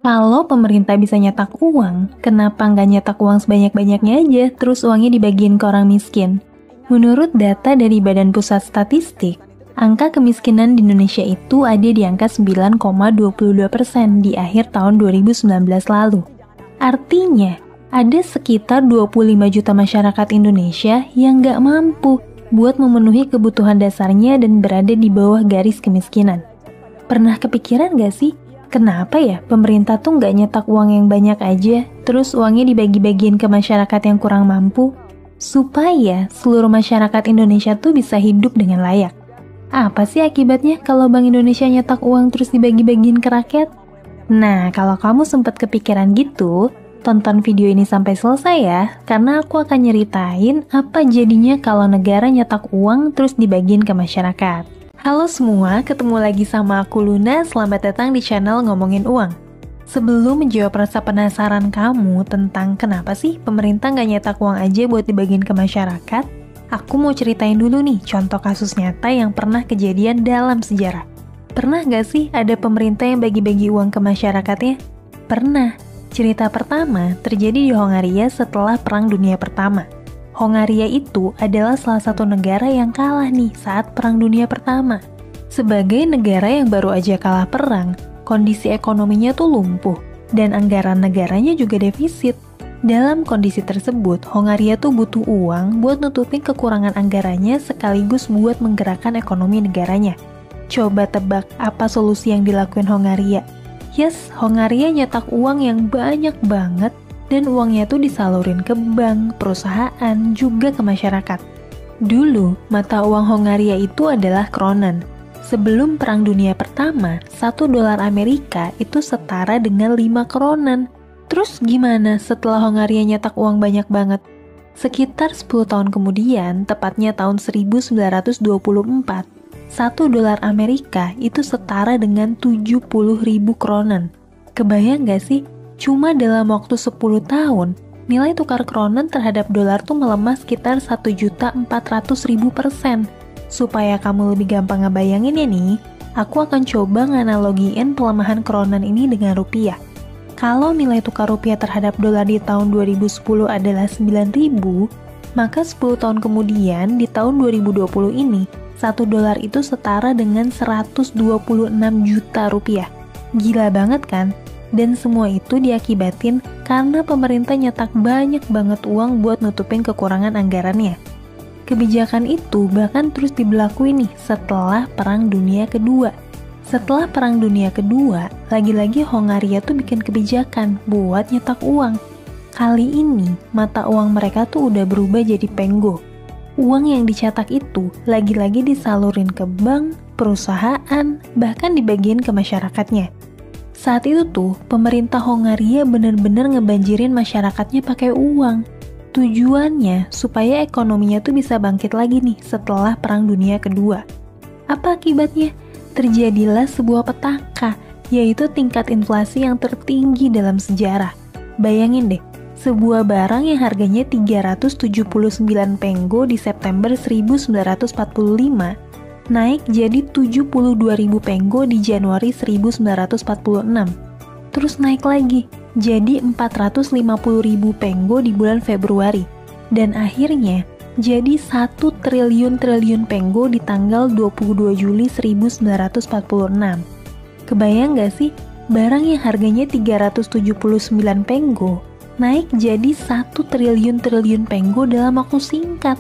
Kalau pemerintah bisa nyetak uang, kenapa nggak nyetak uang sebanyak-banyaknya aja, terus uangnya dibagiin ke orang miskin? Menurut data dari Badan Pusat Statistik, angka kemiskinan di Indonesia itu ada di angka 9,22% di akhir tahun 2019 lalu. Artinya, ada sekitar 25 juta masyarakat Indonesia yang nggak mampu buat memenuhi kebutuhan dasarnya dan berada di bawah garis kemiskinan. Pernah kepikiran nggak sih? Kenapa ya pemerintah tuh nggak nyetak uang yang banyak aja, terus uangnya dibagi-bagiin ke masyarakat yang kurang mampu, supaya seluruh masyarakat Indonesia tuh bisa hidup dengan layak. Apa sih akibatnya kalau Bank Indonesia nyetak uang terus dibagi-bagiin ke rakyat? Nah, kalau kamu sempat kepikiran gitu, tonton video ini sampai selesai ya, karena aku akan nyeritain apa jadinya kalau negara nyetak uang terus dibagiin ke masyarakat. Halo semua, ketemu lagi sama aku Luna, selamat datang di channel Ngomongin Uang. Sebelum menjawab rasa penasaran kamu tentang kenapa sih pemerintah nggak nyetak uang aja buat dibagiin ke masyarakat, aku mau ceritain dulu nih contoh kasus nyata yang pernah kejadian dalam sejarah. Pernah nggak sih ada pemerintah yang bagi-bagi uang ke masyarakatnya? Pernah. Cerita pertama terjadi di Hongaria setelah Perang Dunia Pertama. Hongaria itu adalah salah satu negara yang kalah nih saat Perang Dunia Pertama. Sebagai negara yang baru aja kalah perang, kondisi ekonominya tuh lumpuh, dan anggaran negaranya juga defisit. Dalam kondisi tersebut, Hongaria tuh butuh uang buat nutupin kekurangan anggarannya sekaligus buat menggerakkan ekonomi negaranya. Coba tebak apa solusi yang dilakuin Hongaria? Yes, Hongaria nyetak uang yang banyak banget, dan uangnya tuh disalurin ke bank, perusahaan, juga ke masyarakat. Dulu, mata uang Hongaria itu adalah kronen. Sebelum Perang Dunia Pertama, $1 Amerika itu setara dengan 5 kronen. Terus gimana setelah Hongaria nyetak uang banyak banget? Sekitar 10 tahun kemudian, tepatnya tahun 1924, $1 Amerika itu setara dengan 70.000 kronen. Kebayang gak sih? Cuma dalam waktu 10 tahun, nilai tukar kronen terhadap dolar tuh melemah sekitar 1.400.000%. Supaya kamu lebih gampang ngebayanginnya nih, aku akan coba nganalogiin pelemahan kronen ini dengan rupiah. Kalau nilai tukar rupiah terhadap dolar di tahun 2010 adalah 9.000, maka 10 tahun kemudian di tahun 2020 ini, $1 itu setara dengan 126 juta rupiah. Gila banget kan? Dan semua itu diakibatin karena pemerintah nyetak banyak banget uang buat nutupin kekurangan anggarannya. Kebijakan itu bahkan terus diberlakuin nih setelah Perang Dunia Kedua. Setelah Perang Dunia Kedua, lagi-lagi Hongaria tuh bikin kebijakan buat nyetak uang. Kali ini, mata uang mereka tuh udah berubah jadi penggo. Uang yang dicetak itu lagi-lagi disalurin ke bank, perusahaan, bahkan dibagiin ke masyarakatnya. Saat itu tuh, pemerintah Hongaria bener-bener ngebanjirin masyarakatnya pakai uang. Tujuannya supaya ekonominya tuh bisa bangkit lagi nih setelah Perang Dunia Kedua. Apa akibatnya? Terjadilah sebuah petaka, yaitu tingkat inflasi yang tertinggi dalam sejarah. Bayangin deh, sebuah barang yang harganya 379 penggo di September 1945 naik jadi 72.000 penggo di Januari 1946. Terus naik lagi jadi 450.000 penggo di bulan Februari. Dan akhirnya jadi 1 triliun penggo di tanggal 22 Juli 1946. Kebayang gak sih? Barang yang harganya 379 penggo naik jadi 1 triliun penggo dalam waktu singkat.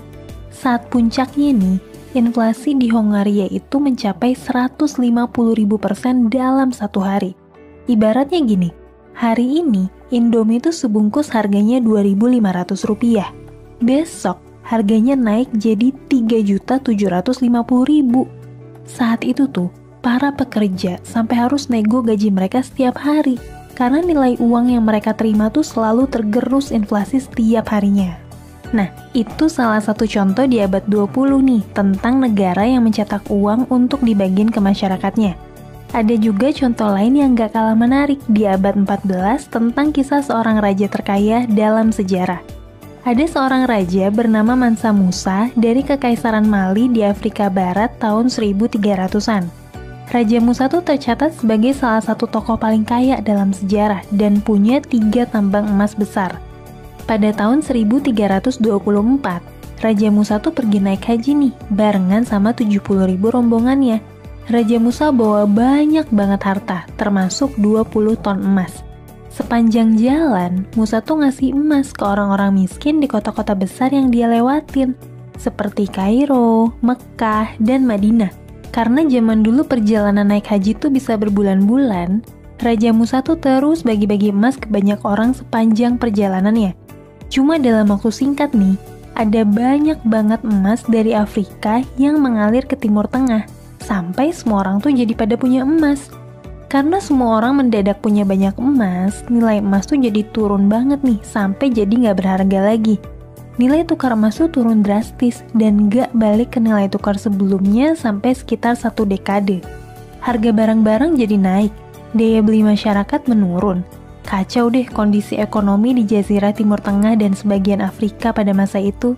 Saat puncaknya nih, inflasi di Hongaria itu mencapai 150.000% dalam satu hari. Ibaratnya gini, hari ini Indomie itu sebungkus harganya Rp2.500. Besok harganya naik jadi Rp3.750.000. Saat itu tuh, para pekerja sampai harus nego gaji mereka setiap hari karena nilai uang yang mereka terima tuh selalu tergerus inflasi setiap harinya. Nah, itu salah satu contoh di abad 20 nih, tentang negara yang mencetak uang untuk dibagiin ke masyarakatnya. Ada juga contoh lain yang gak kalah menarik di abad 14 tentang kisah seorang raja terkaya dalam sejarah. Ada seorang raja bernama Mansa Musa dari Kekaisaran Mali di Afrika Barat tahun 1300-an. Raja Musa tuh tercatat sebagai salah satu tokoh paling kaya dalam sejarah dan punya 3 tambang emas besar. Pada tahun 1324, Raja Musa tuh pergi naik haji nih, barengan sama 70.000 rombongannya. Raja Musa bawa banyak banget harta, termasuk 20 ton emas. Sepanjang jalan, Musa tuh ngasih emas ke orang-orang miskin di kota-kota besar yang dia lewatin, seperti Kairo, Mekah, dan Madinah. Karena zaman dulu perjalanan naik haji tuh bisa berbulan-bulan, Raja Musa tuh terus bagi-bagi emas ke banyak orang sepanjang perjalanannya. Cuma dalam waktu singkat nih, ada banyak banget emas dari Afrika yang mengalir ke Timur Tengah, sampai semua orang tuh jadi pada punya emas. Karena semua orang mendadak punya banyak emas, nilai emas tuh jadi turun banget nih, sampai jadi nggak berharga lagi. Nilai tukar emas tuh turun drastis dan gak balik ke nilai tukar sebelumnya sampai sekitar 1 dekade. Harga barang-barang jadi naik, daya beli masyarakat menurun. Kacau deh kondisi ekonomi di Jazirah Timur Tengah dan sebagian Afrika pada masa itu.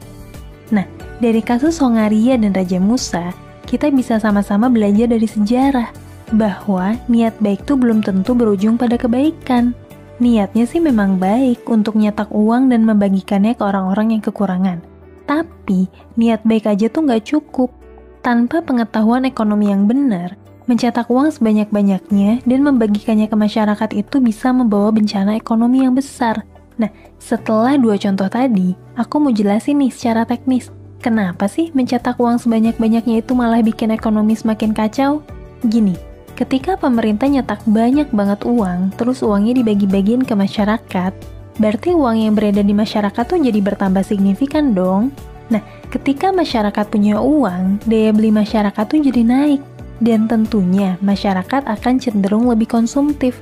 Nah, dari kasus Hongaria dan Raja Musa, kita bisa sama-sama belajar dari sejarah bahwa niat baik tuh belum tentu berujung pada kebaikan. Niatnya sih memang baik untuk nyetak uang dan membagikannya ke orang-orang yang kekurangan. Tapi, niat baik aja tuh nggak cukup. Tanpa pengetahuan ekonomi yang benar, mencetak uang sebanyak-banyaknya dan membagikannya ke masyarakat itu bisa membawa bencana ekonomi yang besar. Nah, setelah 2 contoh tadi, aku mau jelasin nih secara teknis. Kenapa sih mencetak uang sebanyak-banyaknya itu malah bikin ekonomi semakin kacau? Gini, ketika pemerintah nyetak banyak banget uang, terus uangnya dibagi-bagiin ke masyarakat, berarti uang yang beredar di masyarakat tuh jadi bertambah signifikan dong. Nah, ketika masyarakat punya uang, daya beli masyarakat tuh jadi naik. Dan tentunya masyarakat akan cenderung lebih konsumtif.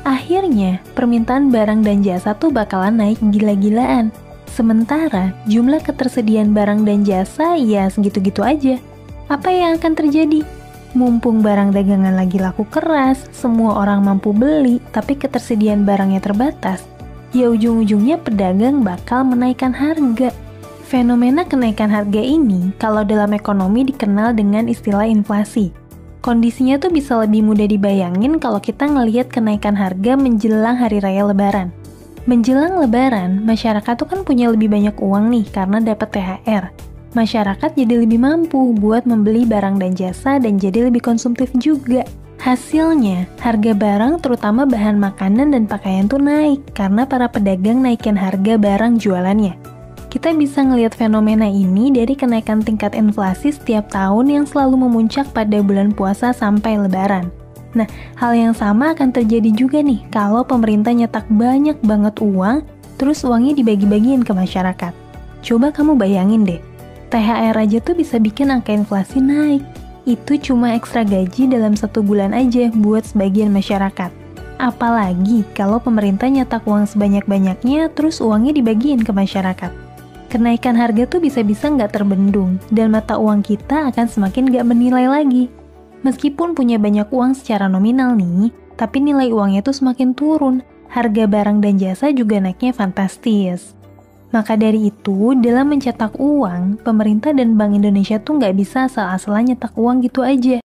Akhirnya, permintaan barang dan jasa tuh bakalan naik gila-gilaan. Sementara, jumlah ketersediaan barang dan jasa ya segitu-gitu aja. Apa yang akan terjadi? Mumpung barang dagangan lagi laku keras, semua orang mampu beli, tapi ketersediaan barangnya terbatas, ya ujung-ujungnya pedagang bakal menaikkan harga. Fenomena kenaikan harga ini, kalau dalam ekonomi dikenal dengan istilah inflasi. Kondisinya tuh bisa lebih mudah dibayangin kalau kita ngelihat kenaikan harga menjelang hari raya Lebaran. Menjelang Lebaran, masyarakat tuh kan punya lebih banyak uang nih karena dapat THR. Masyarakat jadi lebih mampu buat membeli barang dan jasa dan jadi lebih konsumtif juga. Hasilnya, harga barang terutama bahan makanan dan pakaian tuh naik karena para pedagang naikin harga barang jualannya. Kita bisa ngelihat fenomena ini dari kenaikan tingkat inflasi setiap tahun yang selalu memuncak pada bulan puasa sampai Lebaran. Nah, hal yang sama akan terjadi juga nih kalau pemerintah nyetak banyak banget uang, terus uangnya dibagi-bagiin ke masyarakat. Coba kamu bayangin deh, THR aja tuh bisa bikin angka inflasi naik. Itu cuma ekstra gaji dalam 1 bulan aja buat sebagian masyarakat. Apalagi kalau pemerintah nyetak uang sebanyak-banyaknya terus uangnya dibagiin ke masyarakat. Kenaikan harga tuh bisa-bisa nggak terbendung dan mata uang kita akan semakin nggak bernilai lagi. Meskipun punya banyak uang secara nominal nih, tapi nilai uangnya tuh semakin turun. Harga barang dan jasa juga naiknya fantastis. Maka dari itu, dalam mencetak uang, pemerintah dan Bank Indonesia tuh nggak bisa asal-asalan nyetak uang gitu aja.